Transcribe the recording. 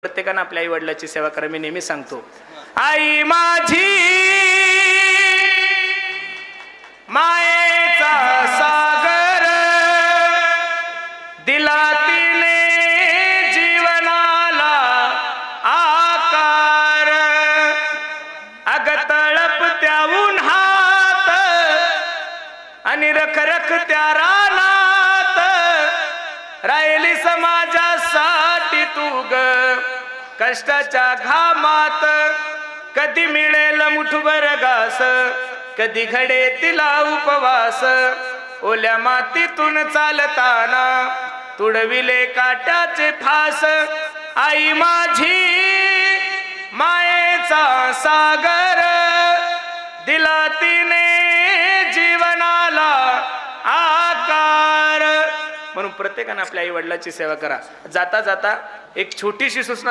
प्रत्येकाने आपल्या आई वडिलांची सेवा करा. मी नेहमी सांगतो, आई माझी मायेचा सागर, दिला तिने जीवनाला आकार. अग तळपत्या उन्हात आणि रखरख त्या रानात, राहिली समाजासाठी तू ग कष्टाच्या घामात. कधी मिळेल मुठभर घास, कधी घडे तिला उपवास. ओल्या मातीतून चालताना तुडविले काट्याचे फास. आई माझी मायेचा सागर, दिला तिने जीवनाला आकार. म्हणून प्रत्येकाने आपल्या आई वडिलांची सेवा करा. जाता जाता एक छोटीशी सूचना